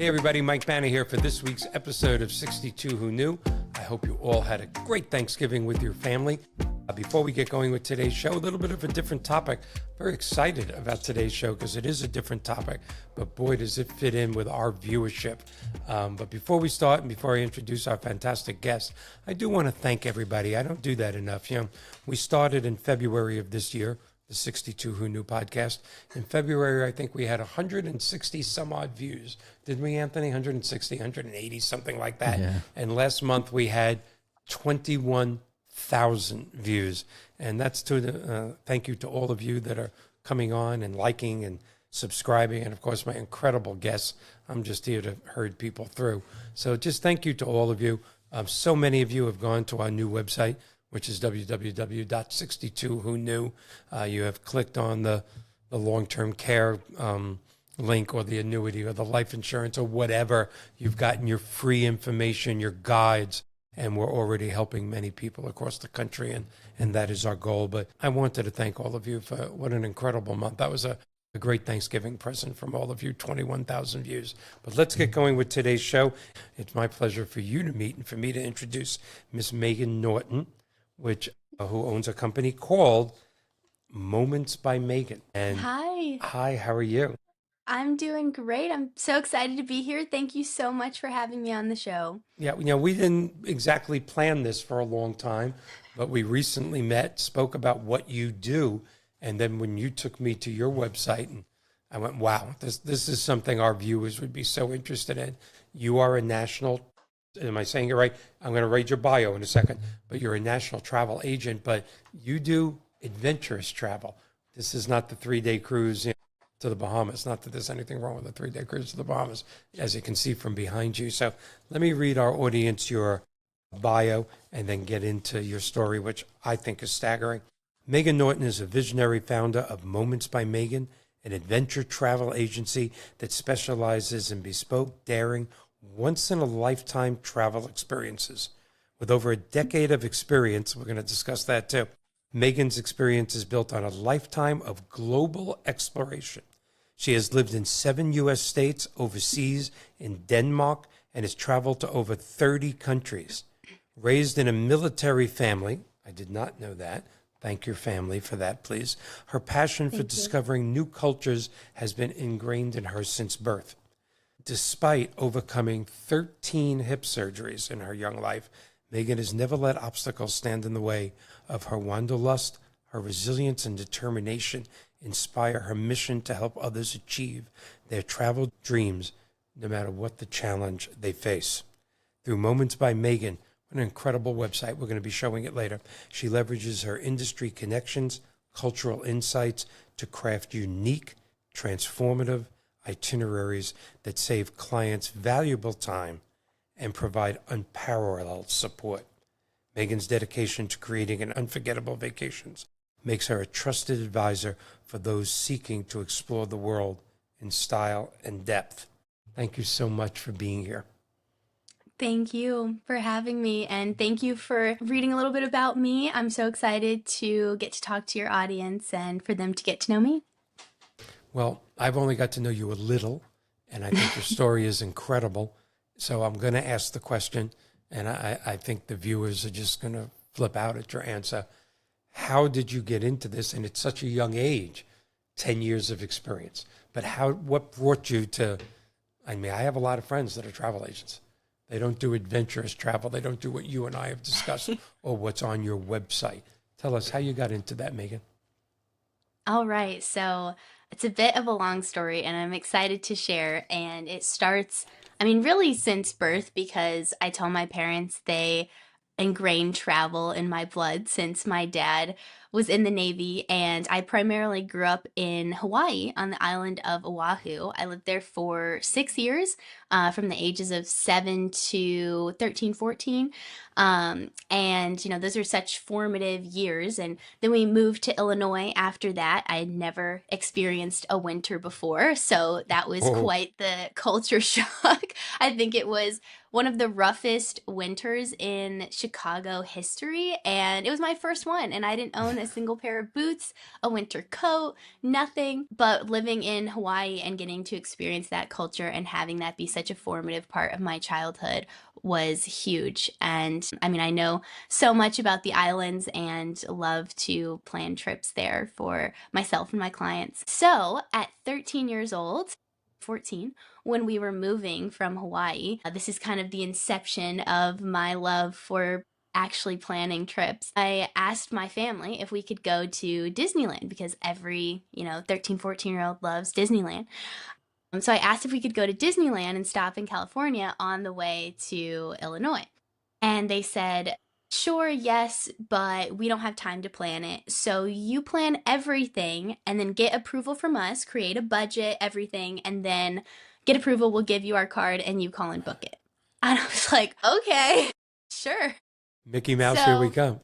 Hey everybody, Mike Banner here for this week's episode of 62 Who Knew. I hope you all had a great Thanksgiving with your family. Before we get going with today's show, a little bit of a different topic. Very excited about today's show because it is a different topic, but boy, does it fit in with our viewership. But before we start and before I introduce our fantastic guest, I do want to thank everybody. I don't do that enough. We started in February of this year, the 62 Who Knew podcast. In February, I think we had 160 some odd views. Didn't we, Anthony? 160, 180, something like that. Yeah. And last month we had 21,000 views. And that's to the thank you to all of you that are coming on and liking and subscribing. And of course, my incredible guests. I'm just here to herd people through. So just thank you to all of you. So many of you have gone to our new website, which is www.62whoknew. You have clicked on the long-term care link or the annuity or the life insurance or whatever. You've gotten your free information, your guides, and we're already helping many people across the country, and that is our goal. But I wanted to thank all of you for what an incredible month. That was a great Thanksgiving present from all of you, 21,000 views. But let's get going with today's show. It's my pleasure for you to meet and for me to introduce Miss Megan Norton, who owns a company called Moments by Megan. And hi, how are you? I'm doing great. I'm so excited to be here. Thank you so much for having me on the show. Yeah, we didn't exactly plan this for a long time, but we recently met, spoke about what you do, and then when you took me to your website, and I went, wow, this is something our viewers would be so interested in. You are a national, am I saying it right? I'm going to read your bio in a second, but you're a national travel agent, but you do adventurous travel. This is not the 3-day cruise to the Bahamas. Not that there's anything wrong with a 3-day cruise to the Bahamas, as you can see from behind you. So let me read our audience your bio and then get into your story, which I think is staggering. Megan Norton is a visionary founder of Moments by Megan, an adventure travel agency that specializes in bespoke, daring, once-in-a-lifetime travel experiences. With over a decade of experience, we're going to discuss that too, Megan's experience is built on a lifetime of global exploration. She has lived in 7 U.S. states, overseas, in Denmark, and has traveled to over 30 countries. Raised in a military family, I did not know that. Thank your family for that, please. Her passion for discovering new cultures has been ingrained in her since birth. Despite overcoming 13 hip surgeries in her young life, Megan has never let obstacles stand in the way of her wanderlust. Her resilience and determination inspire her mission to help others achieve their travel dreams, no matter what the challenge they face. Through Moments by Megan, an incredible website, we're going to be showing it later, she leverages her industry connections, cultural insights to craft unique, transformative itineraries that save clients valuable time and provide unparalleled support. Megan's dedication to creating an unforgettable vacations makes her a trusted advisor for those seeking to explore the world in style and depth. Thank you so much for being here. Thank you for having me, and thank you for reading a little bit about me. I'm so excited to get to talk to your audience and for them to get to know me. Well, I've only got to know you a little, and I think your story is incredible. So I'm going to ask the question, and I think the viewers are just going to flip out at your answer. How did you get into this? And it's such a young age, 10 years of experience. But what brought you to, I have a lot of friends that are travel agents. They don't do adventurous travel. They don't do what you and I have discussed or what's on your website. Tell us how you got into that, Megan. All right. So it's a bit of a long story, and I'm excited to share. And it starts, really since birth, because I tell my parents they ingrained travel in my blood since my dad was in the Navy, and I primarily grew up in Hawaii on the island of Oahu. I lived there for 6 years, from the ages of 7 to 13, 14. Those are such formative years. And then we moved to Illinois after that. I had never experienced a winter before, so that was quite the culture shock. I think it was one of the roughest winters in Chicago history, and it was my first one. And I didn't own a single pair of boots, a winter coat, nothing. But living in Hawaii and getting to experience that culture and having that be such a formative part of my childhood was huge. And I mean, I know so much about the islands and love to plan trips there for myself and my clients. So at 13 years old, 14, when we were moving from Hawaii, this is kind of the inception of my love for actually planning trips. I asked my family if we could go to Disneyland because every, 13, 14-year-old loves Disneyland. So I asked if we could go to Disneyland and stop in California on the way to Illinois. And they said, sure, yes, but we don't have time to plan it. So you plan everything and then get approval from us, create a budget, everything, and then get approval. We'll give you our card and you call and book it. And I was like, okay, sure. Mickey Mouse, here we So come.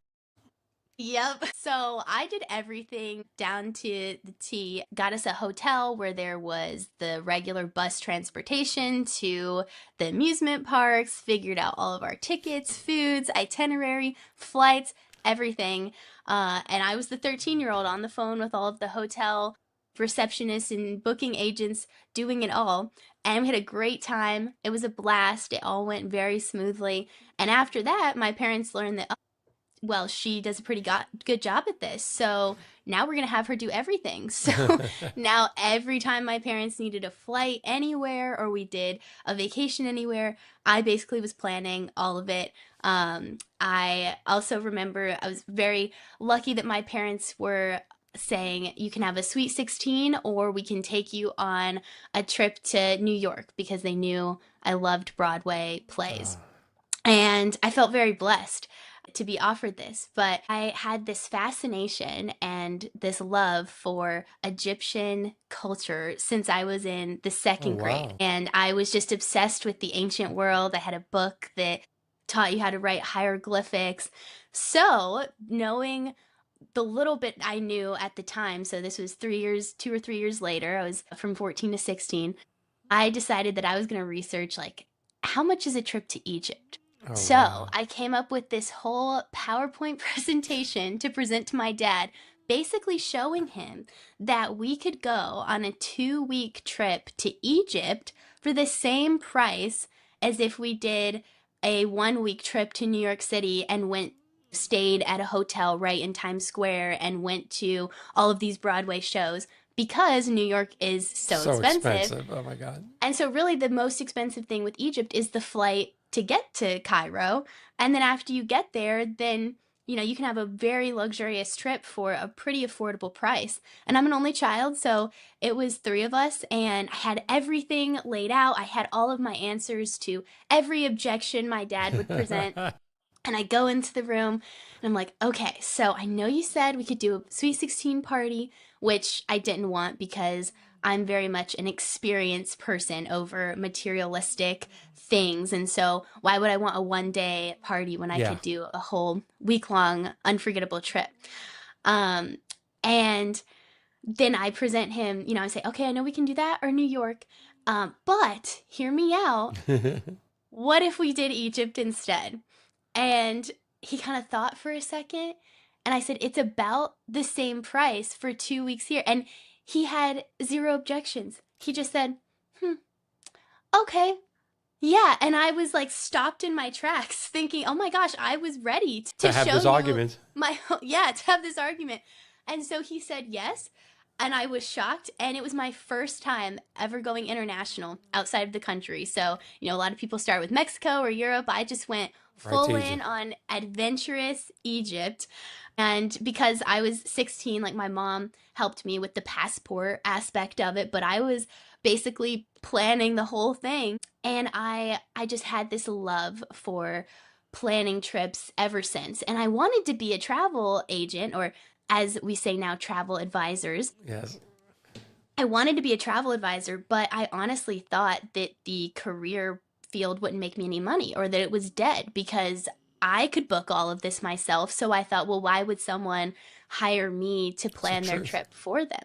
yep. So I did everything down to the T. Got us a hotel where there was the regular bus transportation to the amusement parks, figured out all of our tickets, foods, itinerary, flights, everything. And I was the 13-year-old on the phone with all of the hotel receptionists and booking agents doing it all. And we had a great time. It was a blast. It all went very smoothly. And after that, my parents learned that well, she does a pretty good job at this. So now we're going to have her do everything. So now every time my parents needed a flight anywhere or we did a vacation anywhere, I basically was planning all of it. I also remember I was very lucky that my parents were saying you can have a sweet 16 or we can take you on a trip to New York because they knew I loved Broadway plays. Ah, And I felt very blessed to be offered this, but I had this fascination and this love for Egyptian culture since I was in the oh, second grade. wow. And I was just obsessed with the ancient world. I had a book that taught you how to write hieroglyphics. So, knowing the little bit I knew at the time, so this was 3 years, 2 or 3 years later, I was from 14 to 16, I decided that I was going to research like how much is a trip to Egypt. Oh, So wow. I came up with this whole PowerPoint presentation to present to my dad, basically showing him that we could go on a 2 week trip to Egypt for the same price as if we did a 1 week trip to New York City and stayed at a hotel right in Times Square and went to all of these Broadway shows because New York is so So expensive. expensive. Oh, my God. And so, really, the most expensive thing with Egypt is the flight to get to Cairo. And then, after you get there, then you can have a very luxurious trip for a pretty affordable price. And I'm an only child, so it was three of us, and I had everything laid out. I had all of my answers to every objection my dad would present. And I go into the room and I'm like, okay, so I know you said we could do a Sweet 16 party, which I didn't want because I'm very much an experienced person over materialistic things. And so why would I want a 1 day party when I Yeah. could do a whole week long unforgettable trip? Um, and then I present him, I say, okay, I know we can do that or New York. But hear me out. What if we did Egypt instead? And he kind of thought for a second. And I said, it's about the same price for 2 weeks here. And he had zero objections. He just said, hmm, okay. Yeah. And I was like stopped in my tracks thinking, oh my gosh, I was ready To to have show this you argument. yeah, to have this argument. And so he said yes. And I was shocked. And it was my first time ever going international outside of the country. So, a lot of people start with Mexico or Europe. I just went Right to full in Egypt. on adventurous Egypt. And because I was 16, like my mom helped me with the passport aspect of it, but I was basically planning the whole thing. And I just had this love for planning trips ever since. And I wanted to be a travel agent, or as we say now, travel advisors. Yes. I wanted to be a travel advisor, but I honestly thought that the career field wouldn't make me any money or that it was dead because I could book all of this myself. So I thought, well, why would someone hire me to It's the plan their truth. trip for them?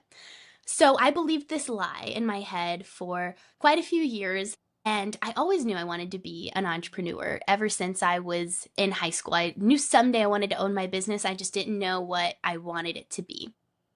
So I believed this lie in my head for quite a few years. And I always knew I wanted to be an entrepreneur ever since I was in high school. I knew someday I wanted to own my business. I just didn't know what I wanted it to be.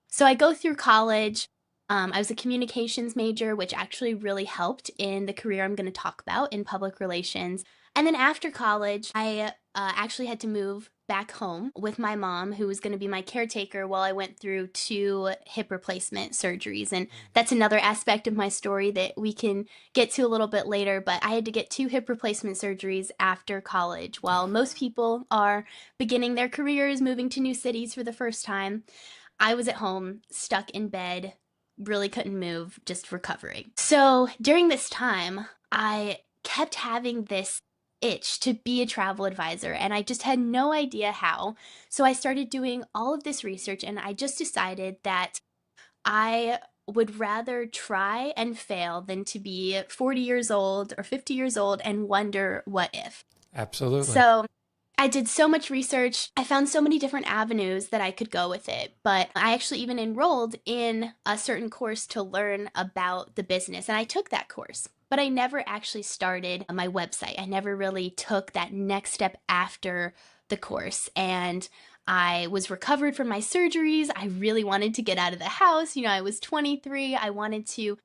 So I go through college. I was a communications major, which actually really helped in the career I'm going to talk about in public relations. And then after college, I actually had to move back home with my mom, who was going to be my caretaker while I went through 2 hip replacement surgeries. And that's another aspect of my story that we can get to a little bit later. But I had to get 2 hip replacement surgeries after college, while most people are beginning their careers, moving to new cities for the first time. I was at home, stuck in bed, really couldn't move, just recovering. So during this time, I kept having this itch to be a travel advisor, and I just had no idea how. So I started doing all of this research, and I just decided that I would rather try and fail than to be 40 years old or 50 years old and wonder what if. Absolutely. So I did so much research. I found so many different avenues that I could go with it. But I actually even enrolled in a certain course to learn about the business. And I took that course. But I never actually started my website. I never really took that next step after the course. And I was recovered from my surgeries. I really wanted to get out of the house. I was 23. I wanted to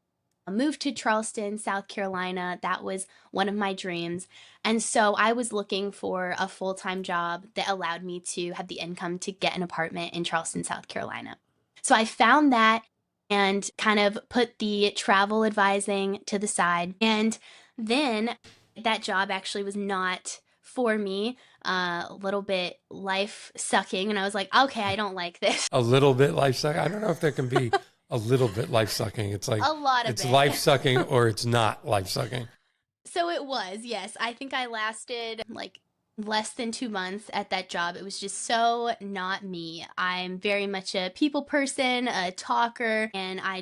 moved to Charleston, South Carolina. That was one of my dreams. And so I was looking for a full-time job that allowed me to have the income to get an apartment in Charleston, South Carolina. So I found that and kind of put the travel advising to the side. And then that job actually was not for me, a little bit life sucking. And I was like, okay, I don't like this. A little bit life sucking. I don't know if there can be a little bit life sucking. It's like A lot of it's it. life sucking or it's not life sucking. So it was, yes. I think I lasted like less than 2 months at that job. It was just so not me. I'm very much a people person, a talker, and I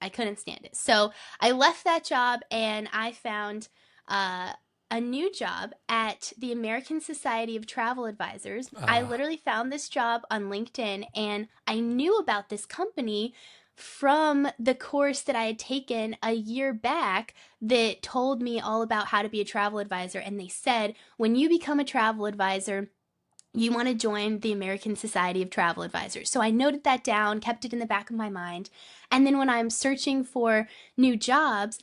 couldn't stand it. So I left that job and I found a new job at the American Society of Travel Advisors. I literally found this job on LinkedIn, and I knew about this company from the course that I had taken a year back that told me all about how to be a travel advisor. And they said, when you become a travel advisor, you want to join the American Society of Travel Advisors. So I noted that down, kept it in the back of my mind. And then when I'm searching for new jobs,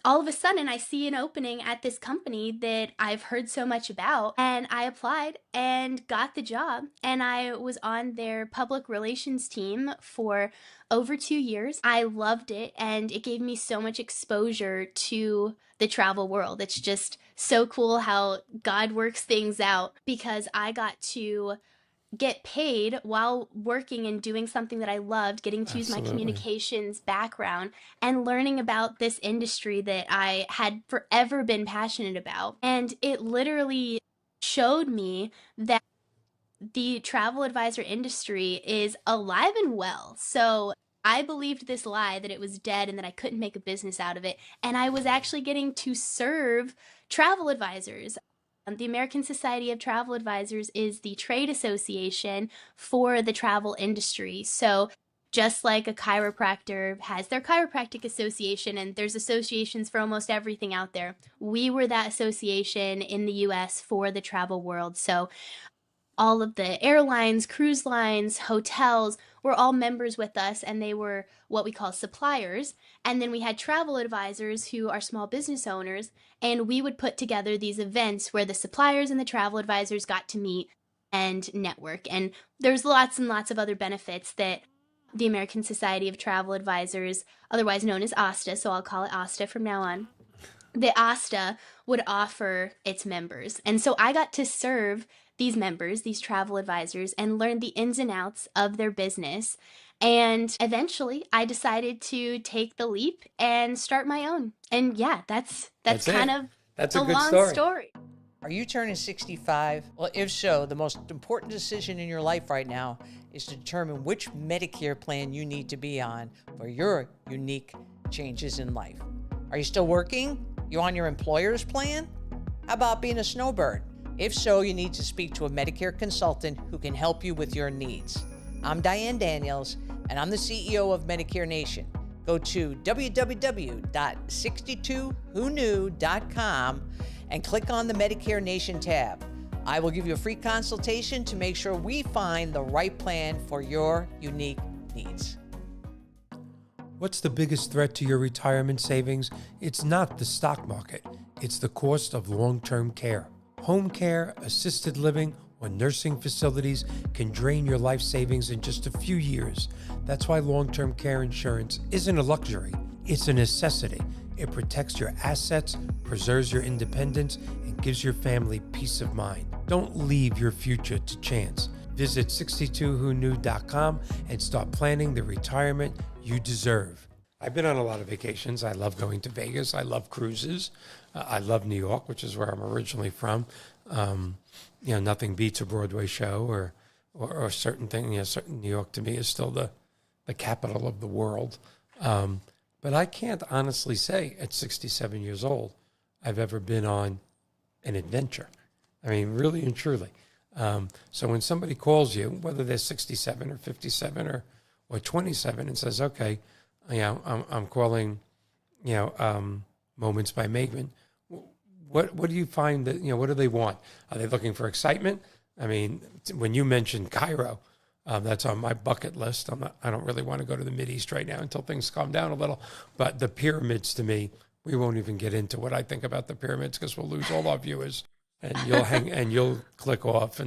all of a sudden I see an opening at this company that I've heard so much about, and I applied and got the job, and I was on their public relations team for over 2 years. I loved it, and it gave me so much exposure to the travel world. It's just so cool how God works things out, because I got to get paid while working and doing something that I loved, getting to use my Absolutely. communications background and learning about this industry that I had forever been passionate about. And it literally showed me that the travel advisor industry is alive and well. So I believed this lie that it was dead and that I couldn't make a business out of it. And I was actually getting to serve travel advisors. The American Society of Travel Advisors is the trade association for the travel industry. So just like a chiropractor has their chiropractic association, and there's associations for almost everything out there, we were that association in the US for the travel world. So all of the airlines, cruise lines, hotels were all members with us, and they were what we call suppliers. And then we had travel advisors who are small business owners, and we would put together these events where the suppliers and the travel advisors got to meet and network. And there's lots and lots of other benefits that the American Society of Travel Advisors, otherwise known as ASTA, so I'll call it ASTA from now on, the ASTA would offer its members. And so I got to serve these members, these travel advisors, and learn the ins and outs of their business. And eventually I decided to take the leap and start my own. And yeah, that's That's kind it. of That's a a good long story. Are you turning 65? Well, if so, the most important decision in your life right now is to determine which Medicare plan you need to be on for your unique changes in life. Are you still working? You on your employer's plan? How about being a snowbird? If so, you need to speak to a Medicare consultant who can help you with your needs. I'm Diane Daniels, and I'm the CEO of Medicare Nation. Go to www.62whoknew.com and click on the Medicare Nation tab. I will give you a free consultation to make sure we find the right plan for your unique needs. What's the biggest threat to your retirement savings? It's not the stock market. It's the cost of long-term care. Home care, assisted living, or nursing facilities can drain your life savings in just a few years. That's why long-term care insurance isn't a luxury. It's a necessity. It protects your assets, preserves your independence, and gives your family peace of mind. Don't leave your future to chance. Visit 62whoknew.com and start planning the retirement you deserve. I've been on a lot of vacations. I love going to Vegas. I love cruises. I love New York, which is where I'm originally from. Nothing beats a Broadway show or certain thing. Certain New York to me is still the capital of the world. But I can't honestly say at 67 years old I've ever been on an adventure. I mean, really and truly. So when somebody calls you, whether they're 67 or 57 or 27, and says, "Okay, I'm calling, Moments by Megan." What do you find that what do they want? Are they looking for excitement? I mean, when you mentioned Cairo, that's on my bucket list. I don't really want to go to the Mideast right now until things calm down a little. But the pyramids, to me, we won't even get into what I think about the pyramids because we'll lose all our viewers, and you'll click off.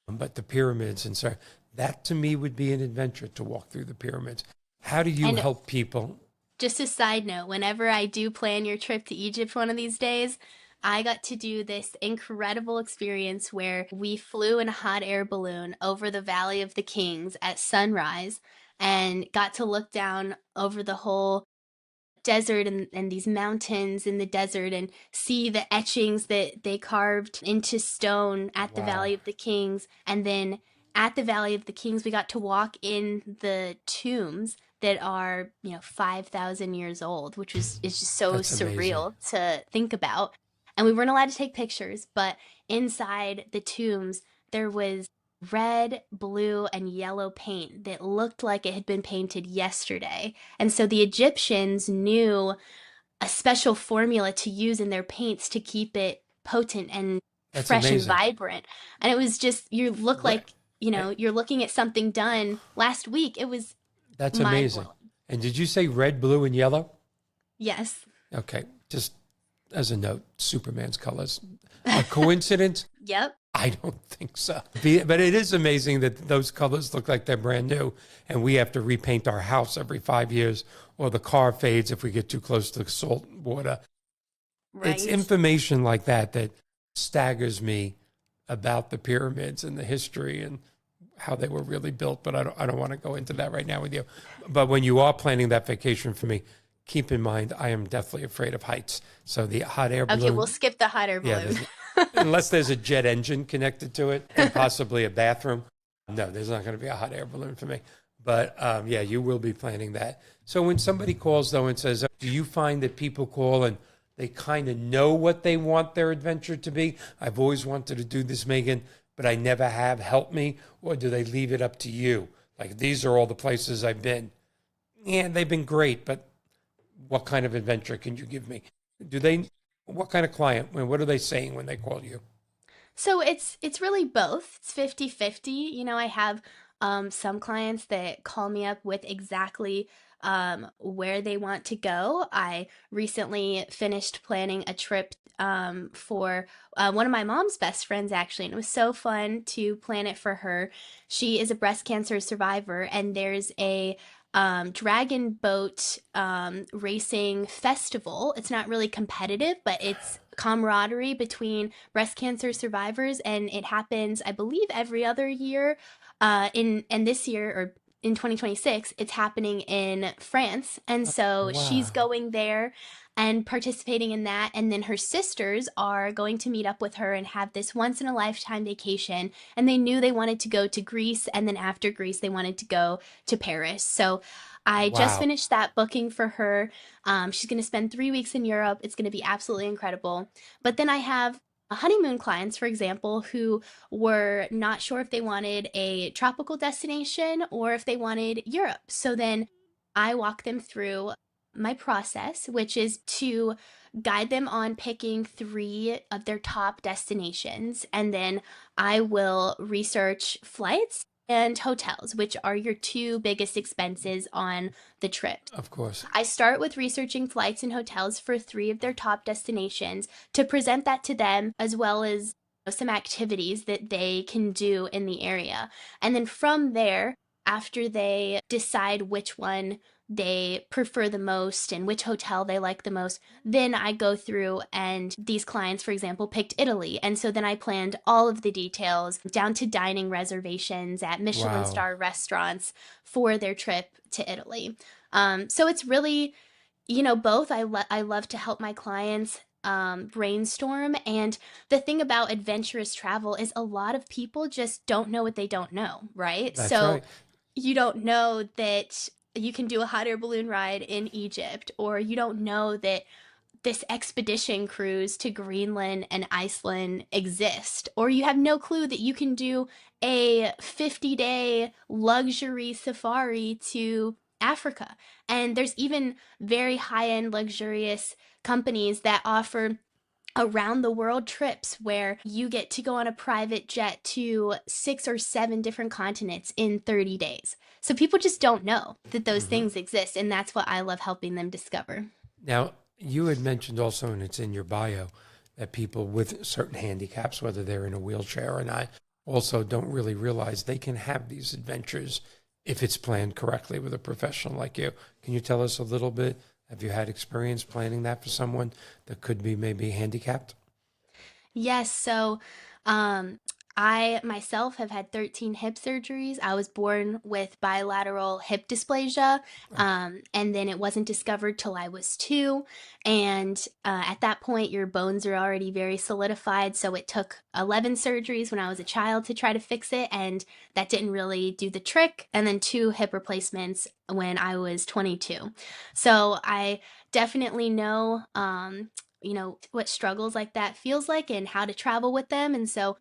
But the pyramids, and so that to me would be an adventure to walk through the pyramids. How do you help people? Just a side note, whenever I do plan your trip to Egypt one of these days, I got to do this incredible experience where we flew in a hot air balloon over the Valley of the Kings at sunrise and got to look down over the whole desert and these mountains in the desert and see the etchings that they carved into stone at the Valley of the Kings. And then at the Valley of the Kings, we got to walk in the tombs that are 5,000 years old, which is just so That's surreal amazing. to think about. And we weren't allowed to take pictures, but inside the tombs there was red, blue, and yellow paint that looked like it had been painted yesterday. And so the Egyptians knew a special formula to use in their paints to keep it potent and That's fresh and amazing. vibrant. And it was just, you look Re- like, you're looking at something done last week. It was That's mind amazing. blowing. And did you say red, blue, and yellow? Yes. Okay, just as a note, Superman's colors. A coincidence? Yep. I don't think so. But it is amazing that those colors look like they're brand new, and we have to repaint our house every 5 years, or the car fades if we get too close to salt water. Right. It's information like that staggers me about the pyramids and the history and how they were really built. But I don't want to go into that right now with you. But when you are planning that vacation for me, keep in mind I am deathly afraid of heights. So the hot air balloon. Okay, we'll skip the hot air balloon. Unless there's a jet engine connected to it and possibly a bathroom. No, there's not going to be a hot air balloon for me. But you will be planning that. So when somebody calls, though, and says, do you find that people call and they kind of know what they want their adventure to be? I've always wanted to do this, Megan, but I never have. Help me. Or do they leave it up to you? Like, these are all the places I've been. Yeah, they've been great, but what kind of adventure can you give me? What kind of client? What are they saying when they call you? So it's really both. It's 50-50. I have some clients that call me up with exactly where they want to go. I recently finished planning a trip for one of my mom's best friends, actually, and it was so fun to plan it for her. She is a breast cancer survivor, and there's a dragon boat racing festival. It's not really competitive, but it's camaraderie between breast cancer survivors, and it happens, I believe, every other year. And this year, or in 2026, it's happening in France, and so she's Wow. going there and participating in that. And then her sisters are going to meet up with her and have this once in a lifetime vacation. And they knew they wanted to go to Greece, and then after Greece, they wanted to go to Paris. So I just Wow. finished that booking for her. She's going to spend 3 weeks in Europe. It's going to be absolutely incredible. But then I have honeymoon clients, for example, who were not sure if they wanted a tropical destination or if they wanted Europe. So then I walk them through my process, which is to guide them on picking three of their top destinations. And then I will research flights and hotels, which are your two biggest expenses on the trip. Of course. I start with researching flights and hotels for three of their top destinations to present that to them, as well as some activities that they can do in the area. And then from there, after they decide which one they prefer the most and which hotel they like the most, then I go through, and these clients, for example, picked Italy. And so then I planned all of the details down to dining reservations at Michelin Wow. star restaurants for their trip to Italy. So it's really, both. I love to help my clients brainstorm. And the thing about adventurous travel is a lot of people just don't know what they don't know, right? That's So right. you don't know that you can do a hot air balloon ride in Egypt, or you don't know that this expedition cruise to Greenland and Iceland exist, or you have no clue that you can do a 50-day luxury safari to Africa. And there's even very high end, luxurious companies that offer around the world trips where you get to go on a private jet to 6 or 7 different continents in 30 days. So people just don't know that those Hmm. things exist. And that's what I love helping them discover. Now, you had mentioned also, and it's in your bio, that people with certain handicaps, whether they're in a wheelchair or not, also don't really realize they can have these adventures if it's planned correctly with a professional like you. Can you tell us a little bit? Have you had experience planning that for someone that could be maybe handicapped? Yes, so um, I myself have had 13 hip surgeries. I was born with bilateral hip dysplasia, and then it wasn't discovered till I was 2. And at that point, your bones are already very solidified. So it took 11 surgeries when I was a child to try to fix it, and that didn't really do the trick. And then 2 hip replacements when I was 22. So I definitely know. What struggles like that feels like and how to travel with them. And so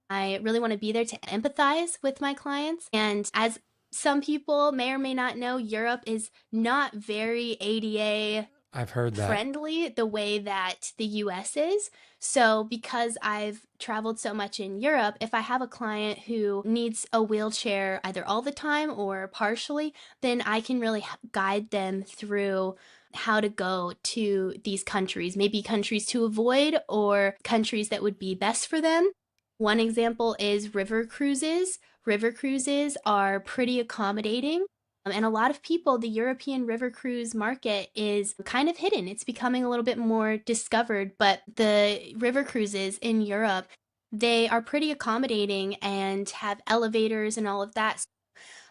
I really want to be there to empathize with my clients. And as some people may or may not know, Europe is not very ADA I've heard that. friendly the way that the US is. So, because I've traveled so much in Europe, if I have a client who needs a wheelchair either all the time or partially, then I can really guide them through how to go to these countries, maybe countries to avoid or countries that would be best for them. One example is river cruises. River cruises are pretty accommodating. And a lot of people, the European river cruise market is kind of hidden. It's becoming a little bit more discovered, but the river cruises in Europe, they are pretty accommodating and have elevators and all of that.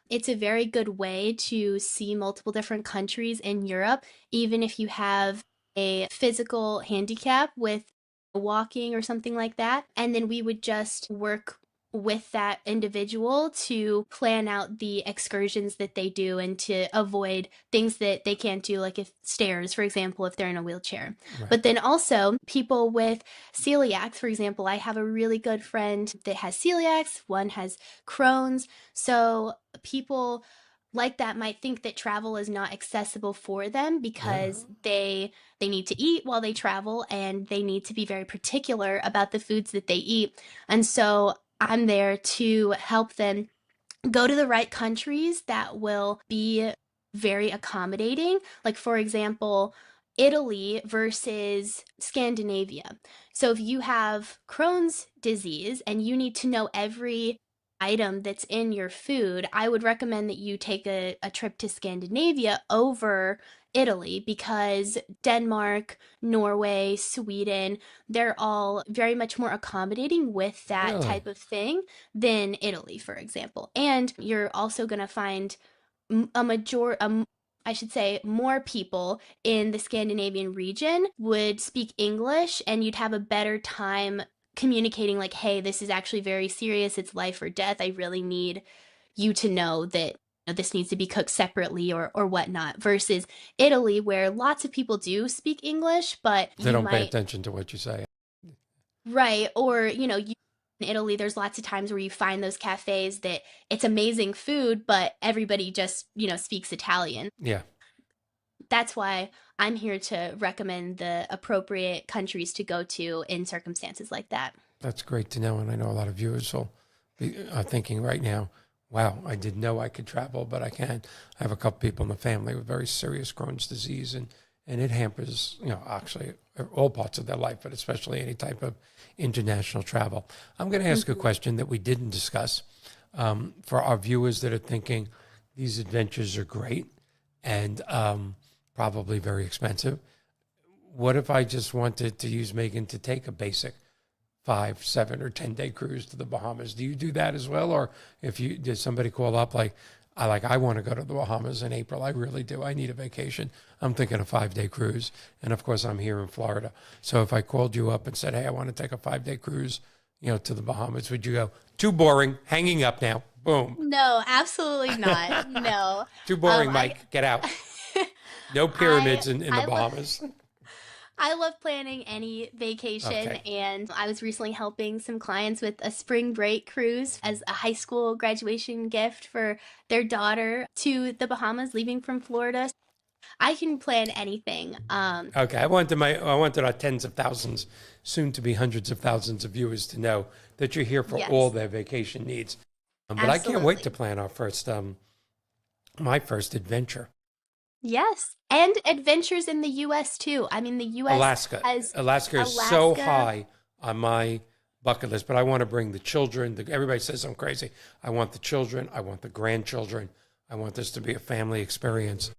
It's a very good way to see multiple different countries in Europe, even if you have a physical handicap with walking or something like that. And then we would just work with that individual to plan out the excursions that they do and to avoid things that they can't do, like if stairs, for example, if they're in a wheelchair. Right. But then also people with celiacs, for example, I have a really good friend that has celiacs, one has Crohn's. So people like that might think that travel is not accessible for them Yeah. because they need to eat while they travel, and they need to be very particular about the foods that they eat. And so I'm there to help them go to the right countries that will be very accommodating. Like, for example, Italy versus Scandinavia. So, if you have Crohn's disease and you need to know every item that's in your food, I would recommend that you take a trip to Scandinavia over Italy, because Denmark, Norway, Sweden, they're all very much more accommodating with that Really? type of thing than Italy, for example. And you're also going to find a major I should say more people in the Scandinavian region would speak English, and you'd have a better time communicating like, hey, this is actually very serious. It's life or death. I really need you to know that this needs to be cooked separately or whatnot, versus Italy, where lots of people do speak English, but They you don't pay might, attention to what you say. right, or In Italy, there's lots of times where you find those cafes that it's amazing food, but everybody just, speaks Italian. Yeah. That's why I'm here to recommend the appropriate countries to go to in circumstances like that. That's great to know. And I know a lot of viewers will be thinking right now, wow, I didn't know I could travel, but I can. I have a couple people in the family with very serious Crohn's disease, and it hampers, actually all parts of their life, but especially any type of international travel. I'm going to ask a question that we didn't discuss for our viewers that are thinking these adventures are great and probably very expensive. What if I just wanted to use Megan to take a basic 5, 7, or 10-day cruise to the Bahamas? Do you do that as well? Or did somebody call up I want to go to the Bahamas in April. I really do. I need a vacation. I'm thinking a 5-day cruise. And of course, I'm here in Florida. So if I called you up and said, hey, I want to take a 5-day cruise, to the Bahamas, would you go, too boring, hanging up now, boom? No, absolutely not. No. Too boring, Mike, get out. No pyramids in the I Bahamas. I love planning any vacation, and I was recently helping some clients with a spring break cruise as a high school graduation gift for their daughter to the Bahamas, leaving from Florida. I can plan anything. Okay, I wanted our tens of thousands, soon to be hundreds of thousands of viewers to know that you're here for Yes. all their vacation needs. But I can't wait to plan our my first adventure. Yes, and adventures in the U.S. too. I mean, the U.S. Alaska is so high on my bucket list, but I want to bring the children. Everybody says I'm crazy. I want the children. I want the grandchildren. I want this to be a family experience.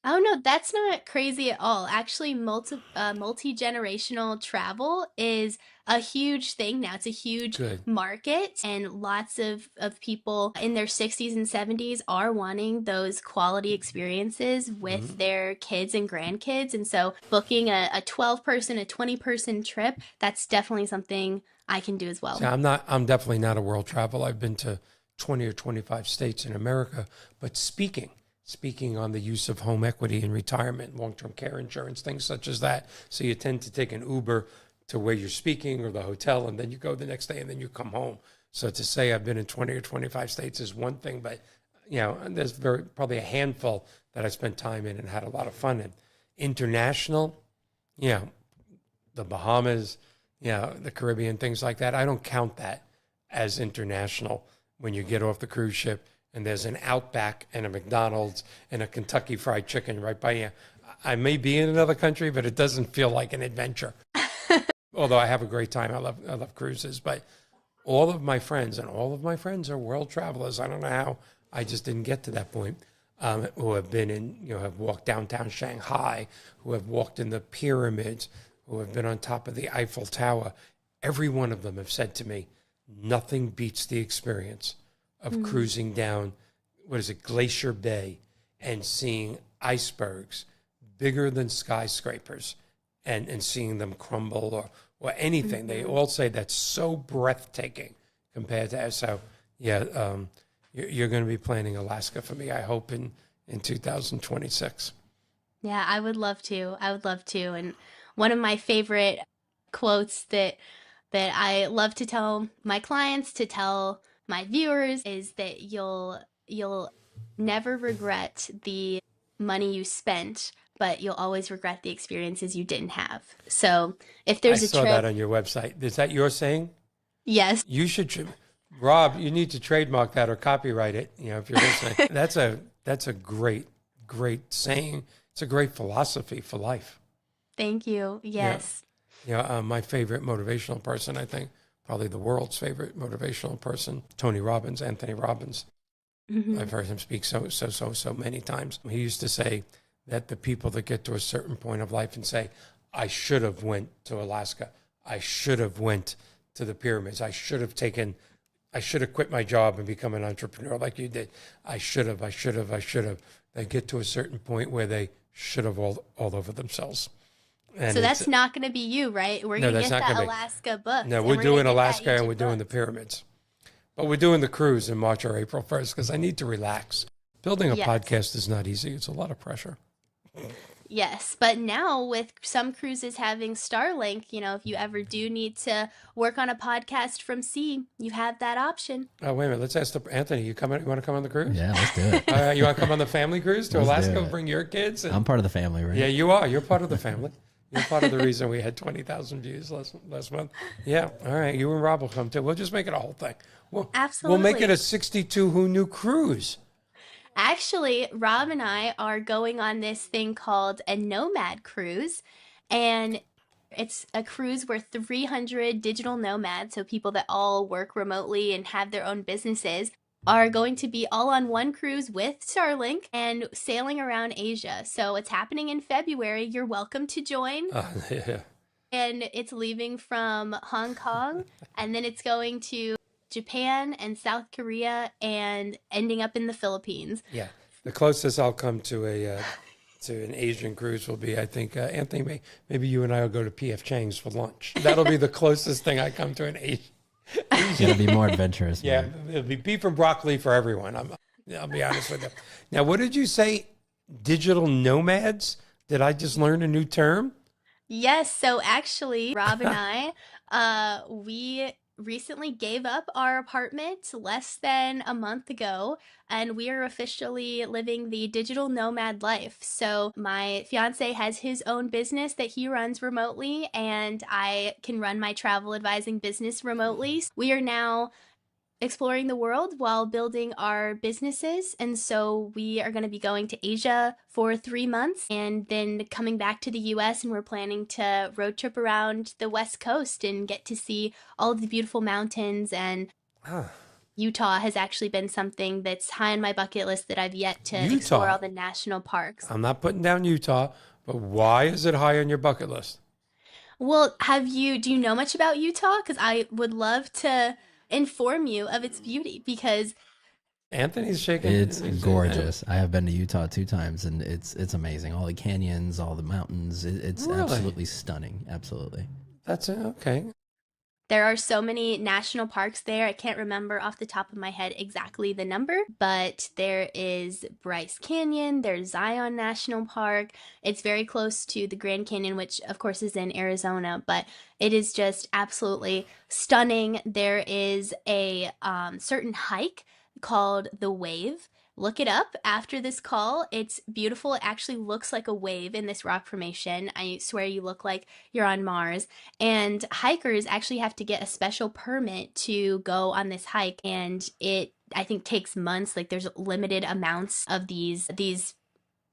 Oh no, that's not crazy at all. Actually, multi-generational travel is a huge thing now. It's a huge market, and lots of people in their 60s and 70s are wanting those quality experiences with their kids and grandkids. And so booking a 12-person, a 20-person trip, that's definitely something I can do as well. So I'm definitely not a world traveler. I've been to 20 or 25 states in America, but speaking on the use of home equity in retirement, long-term care insurance, things such as that. So you tend to take an Uber to where you're speaking or the hotel, and then you go the next day and then you come home. So to say I've been in 20 or 25 states is one thing, but there's probably a handful that I spent time in and had a lot of fun in. International, the Bahamas, the Caribbean, things like that. I don't count that as international when you get off the cruise ship and there's an Outback and a McDonald's and a Kentucky Fried Chicken right by you. I may be in another country, but it doesn't feel like an adventure. Although I have a great time. I love cruises. But all of my friends are world travelers. I don't know how I just didn't get to that point. Who have been in, have walked downtown Shanghai, who have walked in the pyramids, who have been on top of the Eiffel Tower. Every one of them have said to me, nothing beats the experience of cruising down, Glacier Bay, and seeing icebergs bigger than skyscrapers and seeing them crumble or anything. They all say that's so breathtaking compared to, so you're going to be planning Alaska for me, I hope, in 2026. Yeah, I would love to. And one of my favorite quotes that I love to tell my clients, to tell my viewers, is that you'll never regret the money you spent, but you'll always regret the experiences you didn't have. So if there's a trip, I saw that on your website. Is that your saying? Yes. You should, Rob. You need to trademark that or copyright it. If you're listening, that's a great saying. It's a great philosophy for life. Thank you. Yes. My favorite motivational person, I think, probably the world's favorite motivational person, Anthony Robbins. I've heard him speak so many times. He used to say that the people that get to a certain point of life and say, I should have went to Alaska. I should have went to the pyramids. I should have quit my job and become an entrepreneur like you did. I should have. They get to a certain point where they should have all over themselves. And so that's not going to be you, right? We're going to get that Alaska book. No, we're doing Alaska and we're doing the pyramids. But we're doing the cruise in March or April 1st because I need to relax. Building a podcast is not easy. It's a lot of pressure. Yes, but now with some cruises having Starlink, if you ever do need to work on a podcast from sea, you have that option. Oh, wait a minute. Let's ask Anthony. You coming? You want to come on the cruise? Yeah, let's do it. You want to come on the family cruise to Let's do Alaska? it. Bring your kids. And, I'm part of the family, right? yeah, you are. You're part of the family. You're part of the reason we had 20,000 views last month. Yeah. All right. You and Rob will come too. We'll just make it a whole thing. We'll make it Absolutely. a 62 Who Knew cruise. Actually, Rob and I are going on this thing called a Nomad Cruise, and it's a cruise where 300 digital nomads, so people that all work remotely and have their own businesses, are going to be all on one cruise with Starlink and sailing around Asia. So it's happening in February. You're welcome to join. Yeah. And it's leaving from Hong Kong, and then it's going to Japan and South Korea and ending up in the Philippines. Yeah. The closest I'll come to an Asian cruise will be, I think, Anthony, maybe you and I will go to P.F. Chang's for lunch. That'll be the closest thing I come to an Asian. It's gonna be more adventurous. Yeah, man. it'll be beef and broccoli for everyone. I'll be honest with you. Now, what did you say? Digital nomads? Did I just learn a new term? Yes, so actually, Rob and we recently gave up our apartment less than a month ago, and we are officially living the digital nomad life. So my fiance has his own business that he runs remotely, and I can run my travel advising business remotely. We are now exploring the world while building our businesses. And so we are going to be going to Asia for 3 months and then coming back to the US. And we're planning to road trip around the West Coast and get to see all of the beautiful mountains. And Utah has actually been something that's high on my bucket list that I've yet to explore all the national parks. I'm not putting down Utah, but why is it high on your bucket list? Well, do you know much about Utah? Because I would love to inform you of its beauty, because Anthony's shaking. It's gorgeous. I have been to Utah 2 times, and it's amazing. All the canyons, all the mountains. It's Really? absolutely stunning. Absolutely. That's okay. there are so many national parks there. I can't remember off the top of my head exactly the number, but there is Bryce Canyon, there's Zion National Park. It's very close to the Grand Canyon, which of course is in Arizona, but it is just absolutely stunning. There is a certain hike called the Wave. Look it up after this call. It's beautiful. It actually looks like a wave in this rock formation. I swear you look like you're on Mars. And hikers actually have to get a special permit to go on this hike. And it, I think, takes months. Like there's limited amounts of these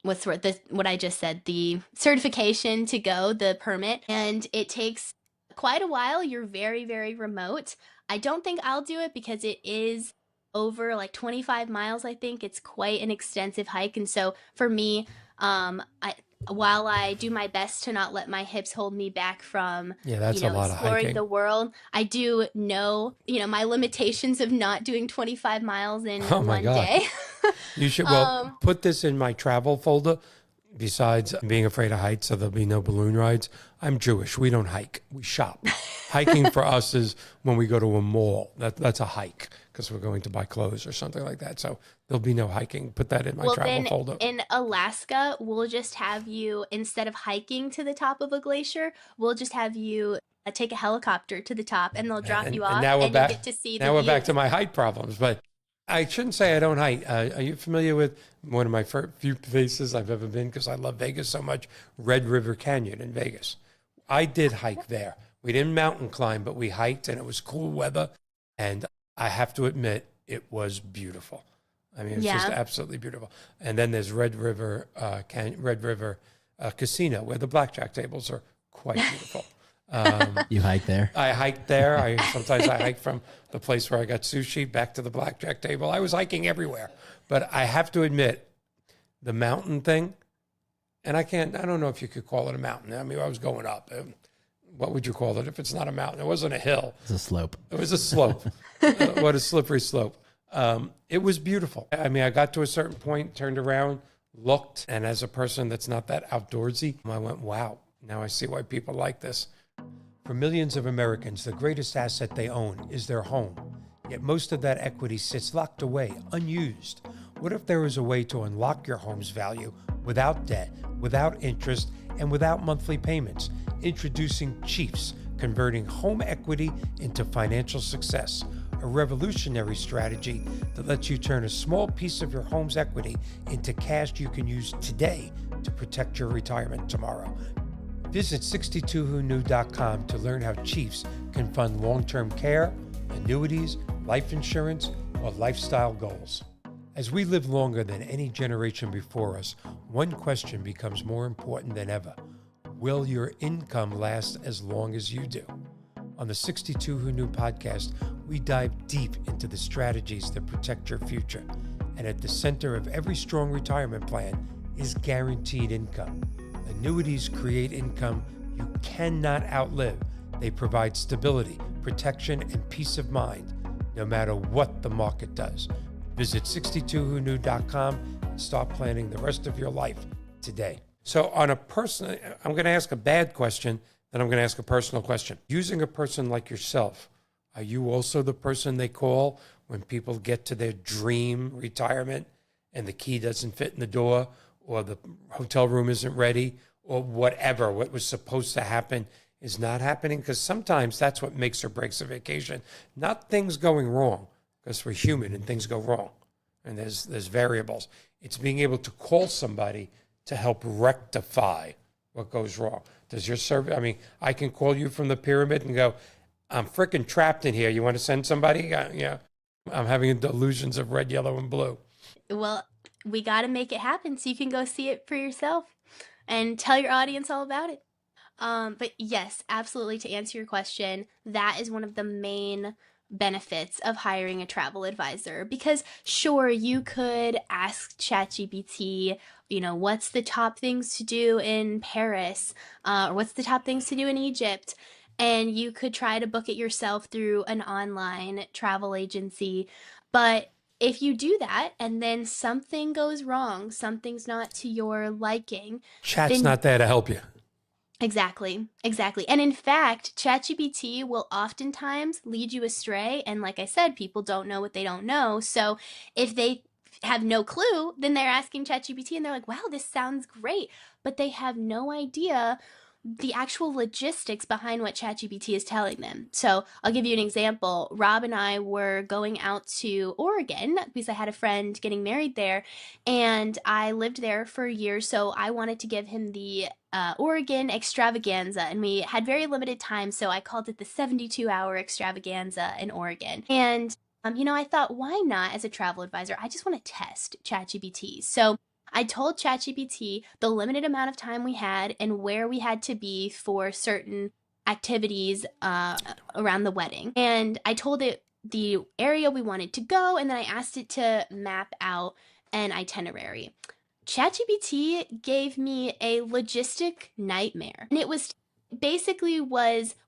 what I just said, the certification to go, the permit. And it takes quite a while. You're very, very remote. I don't think I'll do it because it is over like 25 miles. I think it's quite an extensive hike. And so for me, while I do my best to not let my hips hold me back from, that's a lot of exploring hiking. the world, I do know, my limitations of not doing 25 miles in Oh my one God. day. You should put this in my travel folder. Besides being afraid of heights, so there'll be no balloon rides. I'm Jewish. We don't hike. We shop. Hiking for us is when we go to a mall. That's a hike because we're going to buy clothes or something like that. So there'll be no hiking. Put that in my travel folder. In Alaska, we'll just have you, instead of hiking to the top of a glacier, we'll just have you take a helicopter to the top, and they'll drop you off, now we're and back, you get to see the Now we're view. back to my height problems, but I shouldn't say I don't hike. Are you familiar with one of my few places I've ever been, because I love Vegas so much, Red River Canyon in Vegas? I did hike there. We didn't mountain climb, but we hiked, and it was cool weather. And I have to admit, it was beautiful. I mean, it's just absolutely beautiful. And then there's Red River Casino, where the blackjack tables are quite beautiful. You hike there? I hiked there. Sometimes I hike from the place where I got sushi back to the blackjack table. I was hiking everywhere. But I have to admit, the mountain thing, and I don't know if you could call it a mountain. I mean, I was going up. What would you call it if it's not a mountain? It wasn't a hill. It's a slope. It was a slope. What a slippery slope. It was beautiful. I mean, I got to a certain point, turned around, looked, and as a person that's not that outdoorsy, I went, wow, now I see why people like this. For millions of Americans, the greatest asset they own is their home. Yet most of that equity sits locked away, unused. What if there was a way to unlock your home's value without debt, without interest, and without monthly payments. Introducing Chiefs, converting home equity into financial success. A revolutionary strategy that lets you turn a small piece of your home's equity into cash you can use today to protect your retirement tomorrow. Visit 62whoknew.com to learn how Chiefs can fund long-term care, annuities, life insurance, or lifestyle goals. As we live longer than any generation before us, one question becomes more important than ever. Will your income last as long as you do? On the 62 Who Knew podcast, we dive deep into the strategies that protect your future. And at the center of every strong retirement plan is guaranteed income. Annuities create income you cannot outlive. They provide stability, protection, and peace of mind, no matter what the market does. Visit 62whoknew.com and start planning the rest of your life today. So on a personal, I'm going to ask a bad question, then I'm going to ask a personal question. Using a person like yourself, are you also the person they call when people get to their dream retirement and the key doesn't fit in the door, or the hotel room isn't ready, or whatever, what was supposed to happen is not happening? Because sometimes that's what makes or breaks a vacation. Not things going wrong, because we're human and things go wrong, and there's variables. It's being able to call somebody to help rectify what goes wrong. Does your service, I mean, I can call you from the pyramid and go, I'm freaking trapped in here. You want to send somebody? Yeah. I'm having delusions of red, yellow, and blue. Well, we got to make it happen so you can go see it for yourself and tell your audience all about it. But yes, absolutely, to answer your question, that is one of the main benefits of hiring a travel advisor. Because sure, you could ask ChatGPT, what's the top things to do in Paris, or what's the top things to do in Egypt, and you could try to book it yourself through an online travel agency. But if you do that and then something goes wrong, something's not to your liking, Chat's then not there to help you. Exactly. And in fact, ChatGPT will oftentimes lead you astray. And like I said, people don't know what they don't know. So if they have no clue, then they're asking ChatGPT and they're like, wow, this sounds great. But they have no idea the actual logistics behind what ChatGPT is telling them. So I'll give you an example. Rob and I were going out to Oregon because I had a friend getting married there, and I lived there for a year, so I wanted to give him the Oregon extravaganza, and we had very limited time, so I called it the 72-hour extravaganza in Oregon. And I thought, why not, as a travel advisor, I just want to test ChatGPT. So I told ChatGPT the limited amount of time we had and where we had to be for certain activities around the wedding. And I told it the area we wanted to go, and then I asked it to map out an itinerary. ChatGPT gave me a logistic nightmare, and it was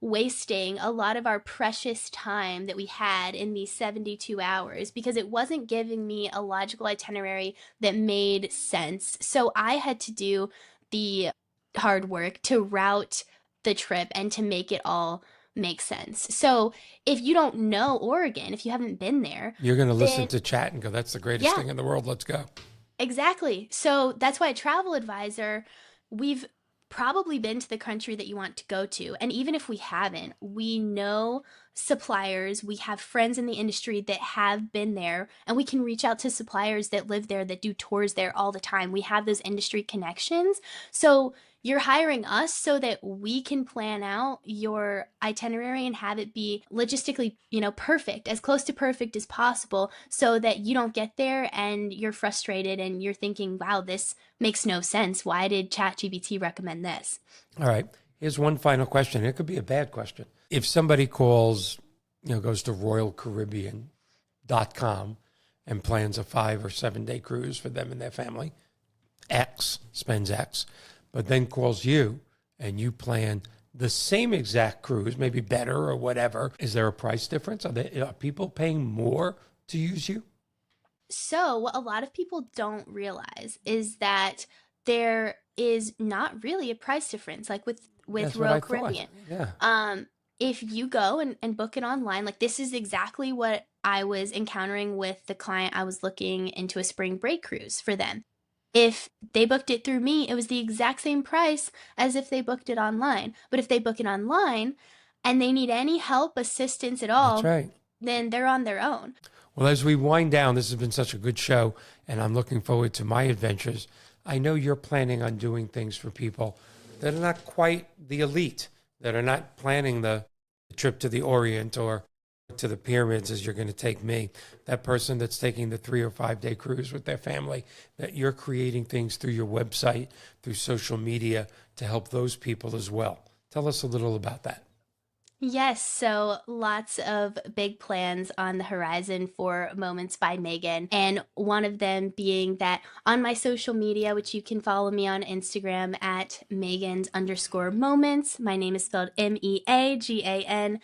wasting a lot of our precious time that we had in these 72 hours because it wasn't giving me a logical itinerary that made sense. So I had to do the hard work to route the trip and to make it all make sense. So if you don't know Oregon, if you haven't been there, You're going to listen then to chat and go, that's the greatest yeah, thing in the world. Let's go. exactly. So that's why a travel advisor, we've probably been to the country that you want to go to. And even if we haven't, we know suppliers, we have friends in the industry that have been there, and we can reach out to suppliers that live there, that do tours there all the time. We have those industry connections. So you're hiring us so that we can plan out your itinerary and have it be logistically, perfect, as close to perfect as possible, so that you don't get there and you're frustrated and you're thinking, wow, this makes no sense. Why did ChatGPT recommend this? All right. Here's one final question. It could be a bad question. If somebody calls, goes to RoyalCaribbean.com and plans a 5 or 7 day cruise for them and their family, spends X, but then calls you and you plan the same exact cruise, maybe better or whatever, is there a price difference? Are people paying more to use you? So what a lot of people don't realize is that there is not really a price difference, like with That's what Royal I thought. Caribbean. Yeah. If you go and book it online, like this is exactly what I was encountering with the client I was looking into a spring break cruise for them. If they booked it through me, it was the exact same price as if they booked it online. But if they book it online and they need any help, assistance at That's all, right. then they're on their own. Well, as we wind down, this has been such a good show, and I'm looking forward to my adventures. I know you're planning on doing things for people that are not quite the elite, that are not planning the trip to the Orient or to the pyramids as you're going to take me. That person that's taking the 3 or 5 day cruise with their family, that you're creating things through your website, through social media to help those people as well. Tell us a little about that. Yes, so lots of big plans on the horizon for Moments by Megan. And one of them being that on my social media, which you can follow me on Instagram at Megans_moments. My name is spelled Meagan.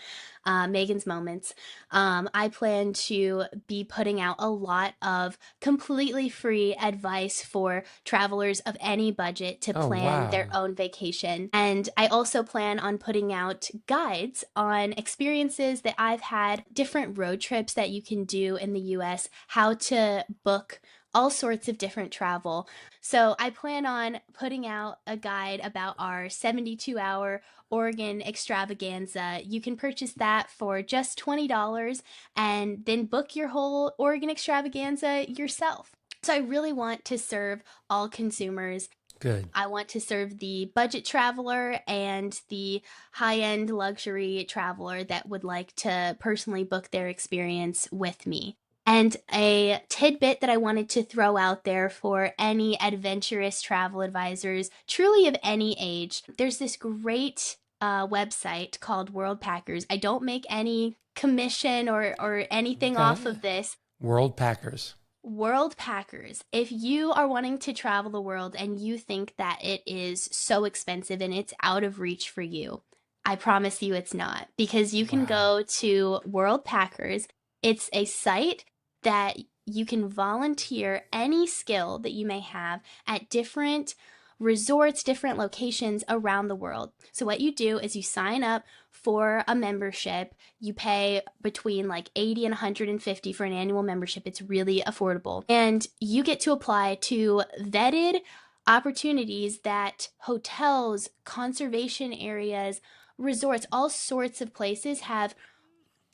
Megan's Moments. I plan to be putting out a lot of completely free advice for travelers of any budget to Oh, plan their wow. own vacation. And I also plan on putting out guides on experiences that I've had, different road trips that you can do in the US, how to book all sorts of different travel. So I plan on putting out a guide about our 72-hour Oregon extravaganza. You can purchase that for just $20 and then book your whole Oregon extravaganza yourself. So I really want to serve all consumers. Good. I want to serve the budget traveler and the high-end luxury traveler that would like to personally book their experience with me. And a tidbit that I wanted to throw out there for any adventurous travel advisors, truly of any age, there's this great website called World Packers. I don't make any commission or anything off Okay. of this. World Packers. World Packers. If you are wanting to travel the world and you think that it is so expensive and it's out of reach for you, I promise you it's not, because you can Wow. go to World Packers. It's a site that you can volunteer any skill that you may have at different resorts, different locations around the world. So what you do is you sign up for a membership. You pay between like 80 and 150 for an annual membership. It's really affordable. And you get to apply to vetted opportunities that hotels, conservation areas, resorts, all sorts of places have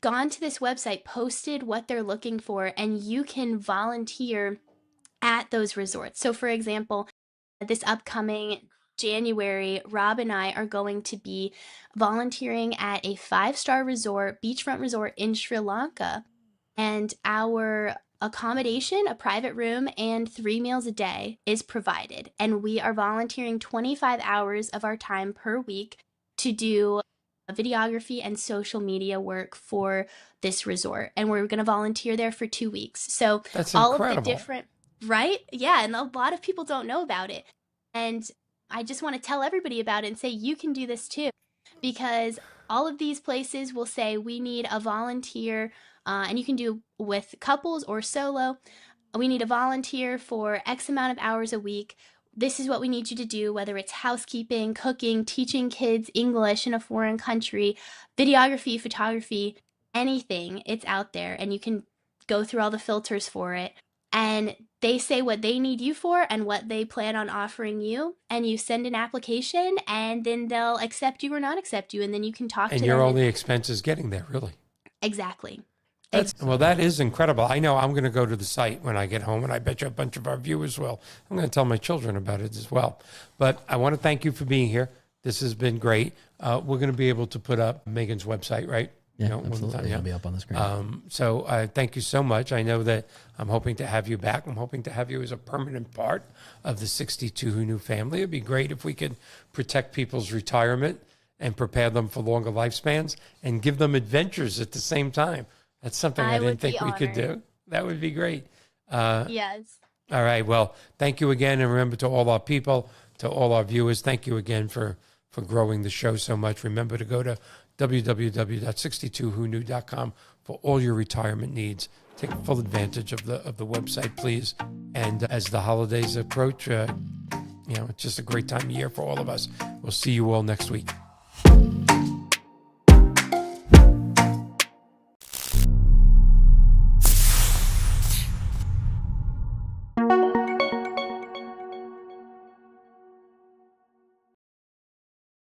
gone to this website, posted what they're looking for, and you can volunteer at those resorts. So for example, this upcoming January, Rob and I are going to be volunteering at a 5-star resort, beachfront resort in Sri Lanka. And our accommodation, a private room, and 3 meals a day is provided. And we are volunteering 25 hours of our time per week to do videography and social media work for this resort. And we're going to volunteer there for 2 weeks. So That's all of the incredible. different, right? Yeah. And a lot of people don't know about it. And I just want to tell everybody about it and say, you can do this too, because all of these places will say, we need a volunteer, and you can do with couples or solo. We need a volunteer for X amount of hours a week. This is what we need you to do, whether it's housekeeping, cooking, teaching kids English in a foreign country, videography, photography, anything. It's out there, and you can go through all the filters for it. And they say what they need you for and what they plan on offering you, and you send an application, and then they'll accept you or not accept you, and then you can talk And to your them. only expense is getting there, really. Exactly. Well, that is incredible. I know I'm going to go to the site when I get home, and I bet you a bunch of our viewers will. I'm going to tell my children about it as well. But I want to thank you for being here. This has been great. We're going to be able to put up Megan's website, right? Yeah, One absolutely. time, It'll be up on the screen. So thank you so much. I know that I'm hoping to have you back. I'm hoping to have you as a permanent part of the 62 Who Knew family. It'd be great if we could protect people's retirement and prepare them for longer lifespans and give them adventures at the same time. That's something I I didn't would be think we could honored. do. That would be great. Yes. All right. Well, thank you again. And remember, to all our people, to all our viewers, thank you again for growing the show so much. Remember to go to www.62whoknew.com for all your retirement needs. Take full advantage of the website, please. And as the holidays approach, it's just a great time of year for all of us. We'll see you all next week.